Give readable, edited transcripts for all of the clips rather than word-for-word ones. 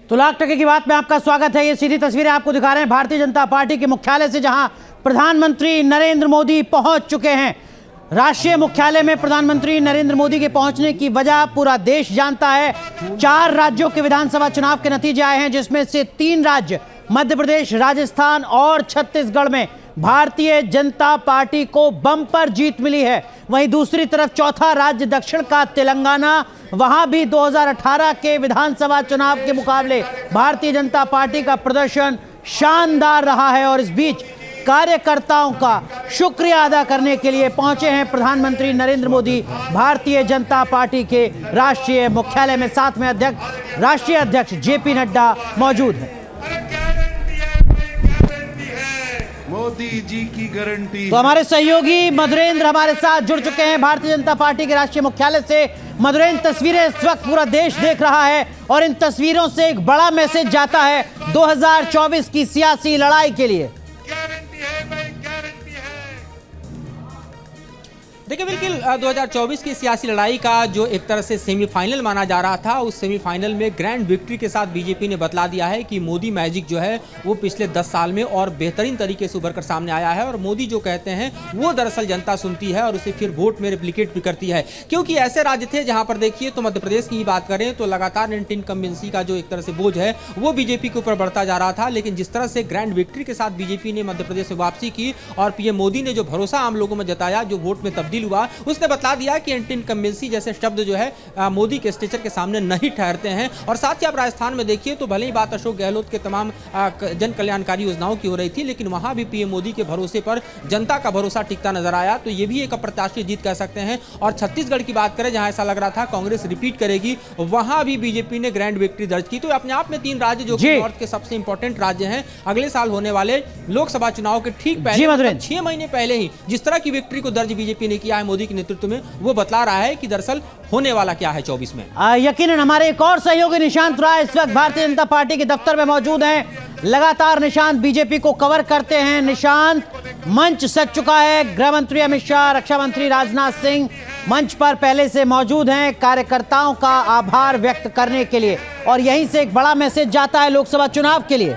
तो लाख टके की बात में आपका स्वागत है। ये सीधी तस्वीरें आपको दिखा रहे हैं भारतीय जनता पार्टी के मुख्यालय से, जहां प्रधानमंत्री नरेंद्र मोदी पहुंच चुके हैं। राष्ट्रीय मुख्यालय में प्रधानमंत्री नरेंद्र मोदी के पहुंचने की वजह पूरा देश जानता है। 4 राज्यों के विधानसभा चुनाव के नतीजे आए हैं, जिसमें से 3 राज्य मध्य प्रदेश, राजस्थान और छत्तीसगढ़ में भारतीय जनता पार्टी को बम्पर जीत मिली है। वहीं दूसरी तरफ चौथा राज्य दक्षिण का तेलंगाना, वहां भी 2018 के विधानसभा चुनाव के मुकाबले भारतीय जनता पार्टी का प्रदर्शन शानदार रहा है। और इस बीच कार्यकर्ताओं का शुक्रिया अदा करने के लिए पहुंचे हैं प्रधानमंत्री नरेंद्र मोदी भारतीय जनता पार्टी के राष्ट्रीय मुख्यालय में। साथ में राष्ट्रीय अध्यक्ष जेपी नड्डा मौजूद हैं। मोदी जी की गारंटी। तो हमारे सहयोगी मधुरेंद्र हमारे साथ जुड़ चुके हैं भारतीय जनता पार्टी के राष्ट्रीय मुख्यालय से। मधुरेंद्र, तस्वीरें इस वक्त पूरा देश देख रहा है और इन तस्वीरों से एक बड़ा मैसेज जाता है 2024 की सियासी लड़ाई के लिए। देखिए, बिल्कुल 2024 की सियासी लड़ाई का जो एक तरह से सेमीफाइनल माना जा रहा था, उस सेमीफाइनल में ग्रैंड विक्ट्री के साथ बीजेपी ने बतला दिया है कि मोदी मैजिक जो है वो पिछले 10 साल में और बेहतरीन तरीके से उभर कर सामने आया है। और मोदी जो कहते हैं वो दरअसल जनता सुनती है और उसे फिर वोट में रिप्लिकेट भी करती है। क्योंकि ऐसे राज्य थे जहां पर देखिए, तो मध्य प्रदेश की ही बात करें तो लगातार इनकम्बेंसी का जो एक तरह से बोझ है वो बीजेपी के ऊपर बढ़ता जा रहा था। लेकिन जिस तरह से ग्रैंड विक्ट्री के साथ बीजेपी ने मध्य प्रदेश में वापसी की और पीएम मोदी ने जो भरोसा आम लोगों में जताया, जो वोट में तब्दील हुआ, उसने बता दिया कि एंटी इनकम्बेंसी जैसे शब्द जो है मोदी के स्टेचर के सामने नहीं ठहरते हैं। और साथ ही आप राजस्थान में देखिए तो भले ही बात अशोक गहलोत के तमाम जन कल्याणकारी योजनाओं की हो रही थी, लेकिन वहां भी पीएम मोदी के भरोसे पर जनता का भरोसा टिकता नजर आया। तो ये भी एक अप्रत्याशित जीत कह सकते हैं। और छत्तीसगढ़ की बात करें, जहां ऐसा लग रहा था कांग्रेस रिपीट करेगी, वहां भी बीजेपी ने ग्रैंड विक्ट्री दर्ज की। तो अपने आप में 3 राज्य जो कि नॉर्थ के सबसे इंपॉर्टेंट राज्य हैं, अगले साल होने वाले लोकसभा चुनाव के ठीक पहले 6 महीने पहले ही जिस तरह की विक्ट्री को दर्ज बीजेपी ने किया है मोदी के नेतृत्व में, वो बतला रहा है कि दरअसल होने वाला क्या है 24 में। यकीनन हमारे एक और सहयोगी निशांत राय इस वक्त भारतीय जनता पार्टी के दफ्तर में मौजूद हैं। लगातार निशांत बीजेपी को कवर करते हैं। निशांत, मंच सज चुका है। गृह मंत्री अमित शाह, रक्षा मंत्री राजनाथ सिंह मंच पर पहले से मौजूद हैं कार्यकर्ताओं का आभार व्यक्त करने के लिए, और यहीं से एक बड़ा मैसेज जाता है लोकसभा चुनाव के लिए।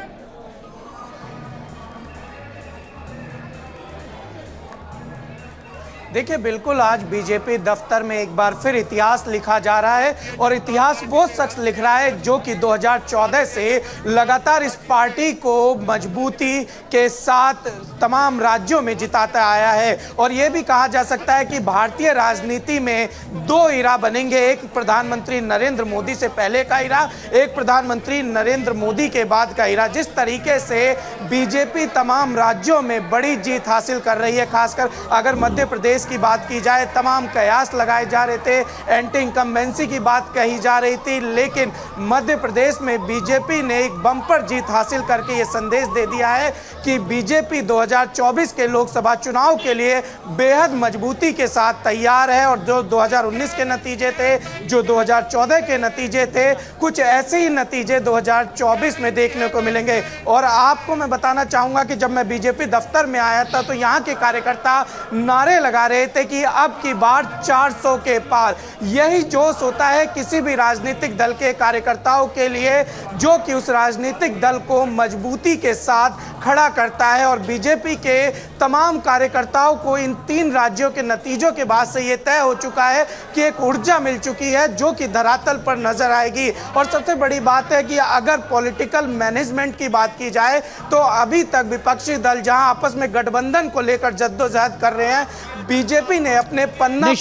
देखिए, बिल्कुल आज बीजेपी दफ्तर में एक बार फिर इतिहास लिखा जा रहा है, और इतिहास वो शख्स लिख रहा है जो कि 2014 से लगातार इस पार्टी को मजबूती के साथ तमाम राज्यों में जिताता आया है। और ये भी कहा जा सकता है कि भारतीय राजनीति में 2 इरा बनेंगे, एक प्रधानमंत्री नरेंद्र मोदी से पहले का इरा, एक प्रधानमंत्री नरेंद्र मोदी के बाद का इरा। जिस तरीके से बीजेपी तमाम राज्यों में बड़ी जीत हासिल कर रही है, खासकर अगर मध्य प्रदेश की बात की जाए, तमाम कयास लगाए जा रहे थे, एंटी इनकम्बेंसी की बात कही जा रही थी, लेकिन मध्य प्रदेश में बीजेपी ने एक बम्पर जीत हासिल करके ये संदेश दे दिया है कि बीजेपी 2024 के लोकसभा चुनाव के लिए बेहद मजबूती के साथ तैयार है। और जो 2019 के नतीजे थे, जो 2014 के नतीजे थे, कुछ ऐसे ही नतीजे 2024 में देखने को मिलेंगे। और आपको मैं बताना चाहूंगा कि जब मैं बीजेपी दफ्तर में आया था तो यहाँ के कार्यकर्ता नारे लगा रहे थे कि अब की बार 400 के पार। यही जोश होता है किसी भी राजनीतिक दल के कार्यकर्ताओं के लिए, जो कि उस राजनीतिक दल को मजबूती के साथ खड़ा करता है। और बीजेपी के तमाम कार्यकर्ताओं को इन 3 राज्यों के नतीजों के बाद से ये तय हो चुका है कि एक ऊर्जा मिल चुकी है जो कि धरातल पर नजर आएगी। और सबसे बड़ी बात है कि अगर पॉलिटिकल मैनेजमेंट की बात की जाए तो अभी तक विपक्षी दल जहां आपस में गठबंधन को लेकर जद्दोजहद कर रहे हैं, बीजेपी ने अपने पन्ना